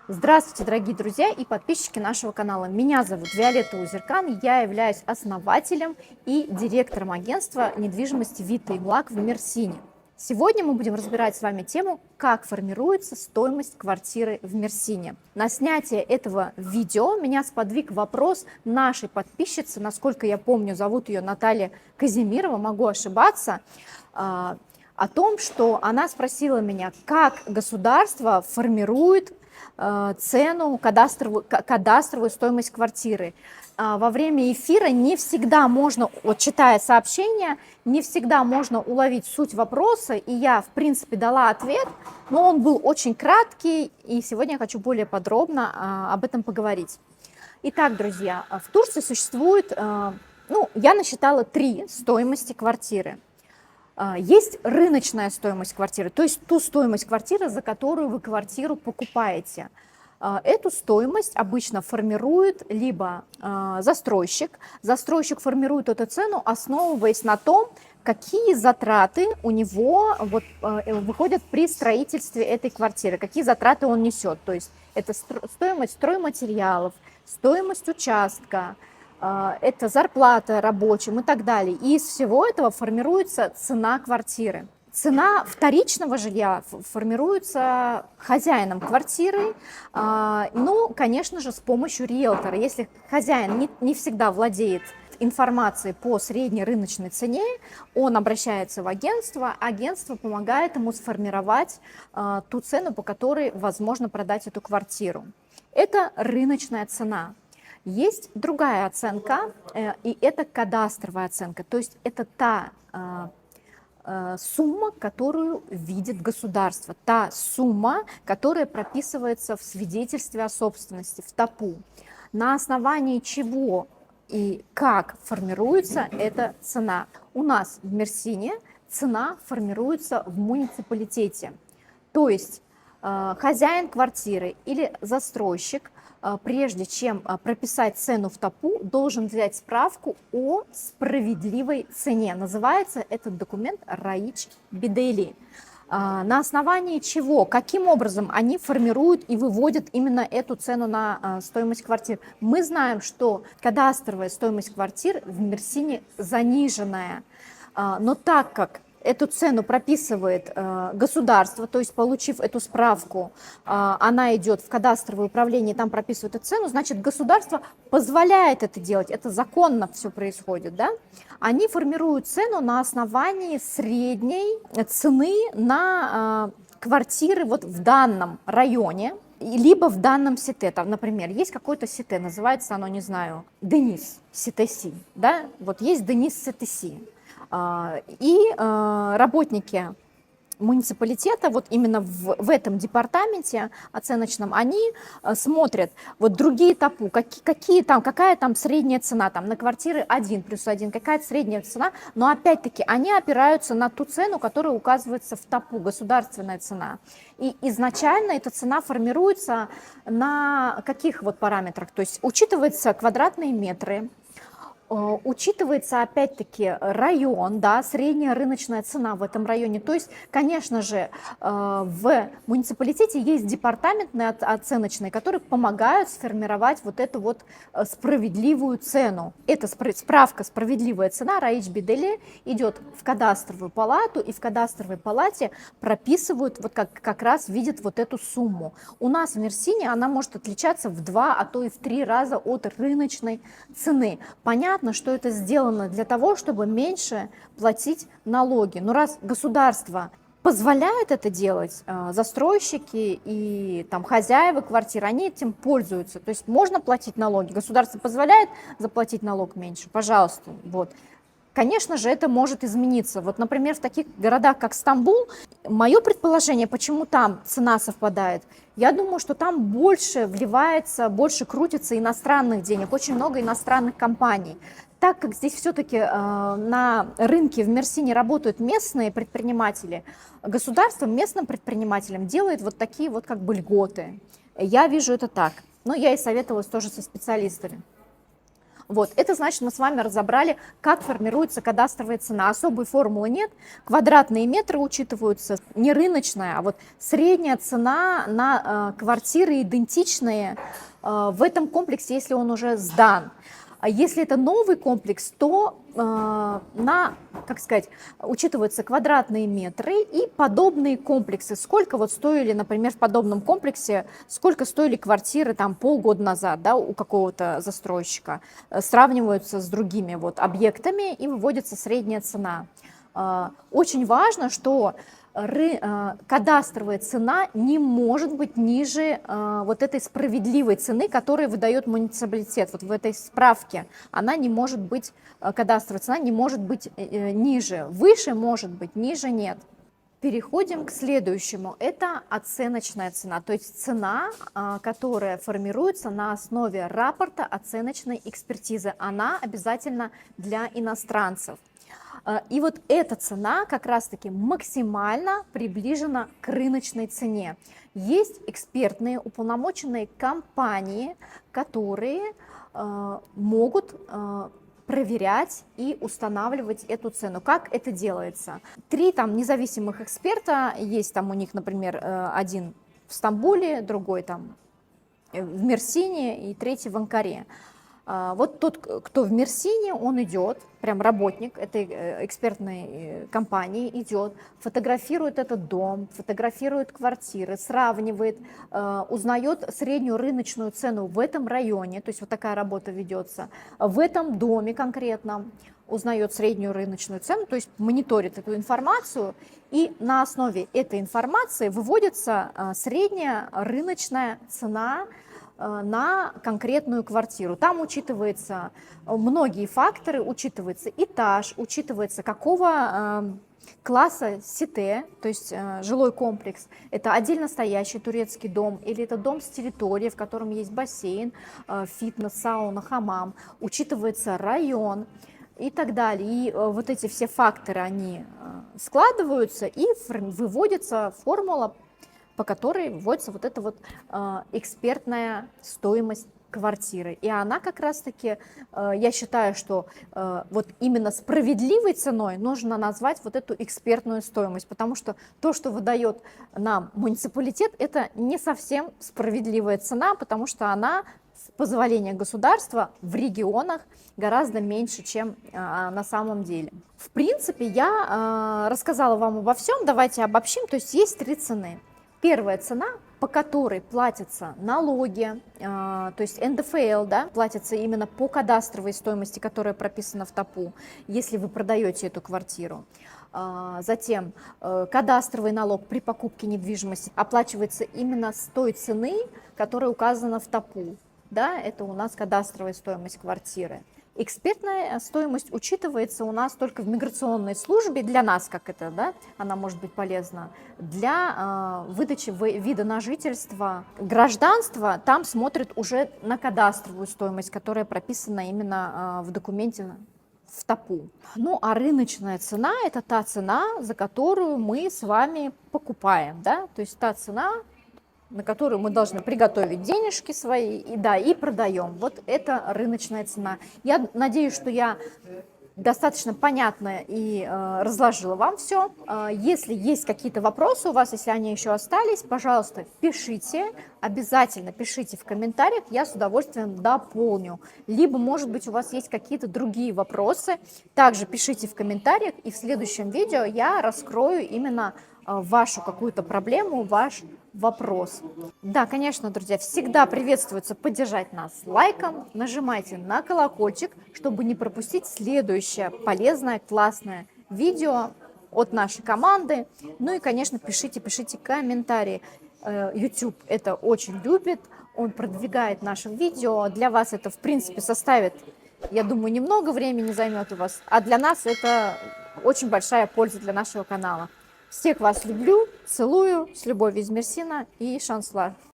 Здравствуйте, дорогие друзья и подписчики нашего канала. Меня зовут Виолетта Узеркан, я являюсь основателем и директором агентства недвижимости Вита и Благ в Мерсине. Сегодня мы будем разбирать с вами тему, как формируется стоимость квартиры в Мерсине. На снятие этого видео меня сподвиг вопрос нашей подписчицы, насколько я помню, зовут ее Наталья Казимирова, могу ошибаться, о том, что она спросила меня, как государство формирует цену, кадастровую стоимость квартиры. Во время эфира не всегда можно, вот читая сообщение, не всегда можно уловить суть вопроса, и я, в принципе, дала ответ, но он был очень краткий, и сегодня я хочу более подробно об этом поговорить. Итак, друзья, в Турции существует, я насчитала 3 стоимости квартиры. Есть рыночная стоимость квартиры, то есть ту стоимость квартиры, за которую вы квартиру покупаете. Эту стоимость обычно формирует либо застройщик. Застройщик формирует эту цену, основываясь на том, какие затраты у него выходят при строительстве этой квартиры, какие затраты он несет. То есть это стоимость стройматериалов, стоимость участка, это зарплата рабочим и так далее. И из всего этого формируется цена квартиры. Цена вторичного жилья формируется хозяином квартиры, конечно же, с помощью риэлтора. Если хозяин не всегда владеет информацией по средней рыночной цене, он обращается в агентство помогает ему сформировать ту цену, по которой возможно продать эту квартиру. Это рыночная цена. Есть другая оценка, и это кадастровая оценка, то есть это та сумма, которую видит государство, та сумма, которая прописывается в свидетельстве о собственности, в ТАПУ, на основании чего и как формируется эта цена. У нас в Мерсине цена формируется в муниципалитете, то есть хозяин квартиры или застройщик, прежде чем прописать цену в ТАПУ, должен взять справку о справедливой цене. Называется этот документ Раич Бидели. На основании чего, каким образом они формируют и выводят именно эту цену на стоимость квартир. Мы знаем, что кадастровая стоимость квартир в Мерсине заниженная, но так как эту цену прописывает государство, то есть получив эту справку, она идет в кадастровое управление, там прописывают эту цену, значит государство позволяет это делать, это законно все происходит, да? Они формируют цену на основании средней цены на квартиры вот в данном районе, либо в данном сите. Там, например, есть какое-то сите, называется оно, не знаю, Денис Ситеси, да? Вот есть Денис Ситеси. И работники муниципалитета, вот именно в этом департаменте оценочном, они смотрят вот другие ТАПУ, какая там средняя цена, там на квартиры 1+1, какая средняя цена, но опять-таки они опираются на ту цену, которая указывается в ТАПУ, государственная цена. И изначально эта цена формируется на каких вот параметрах, то есть учитываются квадратные метры, учитывается опять-таки район, да, средняя рыночная цена в этом районе. То есть, конечно же, в муниципалитете есть департаментные оценочные, которые помогают сформировать вот эту вот справедливую цену. Эта справка «Справедливая цена» Раич Бидели идет в кадастровую палату, и в кадастровой палате прописывают, вот как раз видят вот эту сумму. У нас в Мерсине она может отличаться в 2, а то и в 3 раза от рыночной цены. Понятно, что это сделано для того, чтобы меньше платить налоги. Но раз государство позволяет это делать, застройщики и там хозяева квартир, они этим пользуются. То есть можно платить налоги, государство позволяет заплатить налог меньше, пожалуйста. Вот. Конечно же, это может измениться. Вот, например, в таких городах, как Стамбул, мое предположение, почему там цена совпадает, я думаю, что там больше вливается, больше крутится иностранных денег, очень много иностранных компаний. Так как здесь все-таки на рынке в Мерсине работают местные предприниматели, государство местным предпринимателям делает вот такие вот как бы льготы. Я вижу это так. Но я и советовалась тоже со специалистами. Вот, это значит, мы с вами разобрали, как формируется кадастровая цена. Особой формулы нет, квадратные метры учитываются, не рыночная, а вот средняя цена на квартиры идентичные в этом комплексе, если он уже сдан. А если это новый комплекс, то как сказать, учитываются квадратные метры и подобные комплексы. Сколько вот стоили, например, в подобном комплексе, сколько стоили квартиры там полгода назад, да, у какого-то застройщика, сравниваются с другими вот объектами и выводится средняя цена. Очень важно, что кадастровая цена не может быть ниже вот этой справедливой цены, которую выдает муниципалитет. Вот в этой справке она не может быть, кадастровая цена не может быть ниже. Выше может быть, ниже нет. Переходим к следующему. Это оценочная цена, то есть цена, которая формируется на основе рапорта оценочной экспертизы. Она обязательно для иностранцев. И вот эта цена как раз-таки максимально приближена к рыночной цене. Есть экспертные уполномоченные компании, которые могут проверять и устанавливать эту цену. Как это делается? 3 там независимых эксперта есть, там у них, например, один в Стамбуле, другой там в Мерсине и третий в Анкаре. Вот тот, кто в Мерсине, он идет, прям работник этой экспертной компании идет, фотографирует этот дом, фотографирует квартиры, сравнивает, узнает среднюю рыночную цену в этом районе, то есть вот такая работа ведется, в этом доме конкретно узнает среднюю рыночную цену, то есть мониторит эту информацию, и на основе этой информации выводится средняя рыночная цена на конкретную квартиру. Там учитываются многие факторы, учитывается этаж, учитывается какого класса сите, то есть жилой комплекс. Это отдельно стоящий турецкий дом или это дом с территорией, в котором есть бассейн, фитнес, сауна, хамам. Учитывается район и так далее. И вот эти все факторы, они складываются и выводится формула, по которой вводится вот эта вот экспертная стоимость квартиры. И она как раз-таки, я считаю, что вот именно справедливой ценой нужно назвать вот эту экспертную стоимость, потому что то, что выдает нам муниципалитет, это не совсем справедливая цена, потому что она с позволения государства в регионах гораздо меньше, чем на самом деле. В принципе, я рассказала вам обо всем, давайте обобщим, то есть есть 3 цены. Первая цена, по которой платятся налоги, то есть НДФЛ, да, платятся именно по кадастровой стоимости, которая прописана в ТАПУ, если вы продаете эту квартиру. Затем кадастровый налог при покупке недвижимости оплачивается именно с той цены, которая указана в ТАПУ. Да, это у нас кадастровая стоимость квартиры. Экспертная стоимость учитывается у нас только в миграционной службе, для нас, как это, да, она может быть полезна, для выдачи вида на жительство. Гражданство там смотрят уже на кадастровую стоимость, которая прописана именно в документе в ТАПУ. Ну, а рыночная цена – это та цена, за которую мы с вами покупаем, да, то есть та цена, на которую мы должны приготовить денежки свои, и, да, и продаем. Вот это рыночная цена. Я надеюсь, что я достаточно понятно и разложила вам все. Если есть какие-то вопросы у вас, если они еще остались, пожалуйста, пишите, обязательно пишите в комментариях, я с удовольствием дополню. Либо, может быть, у вас есть какие-то другие вопросы, также пишите в комментариях, и в следующем видео я раскрою именно вашу какую-то проблему, ваш вопрос. Да, конечно, друзья, всегда приветствуется поддержать нас лайком, нажимайте на колокольчик, чтобы не пропустить следующее полезное, классное видео от нашей команды. Ну и, конечно, пишите комментарии. YouTube это очень любит, он продвигает наши видео. Для вас это, в принципе, составит, я думаю, немного времени займет у вас, а для нас это очень большая польза для нашего канала. Всех вас люблю, целую, с любовью из Мерсина и шанслар.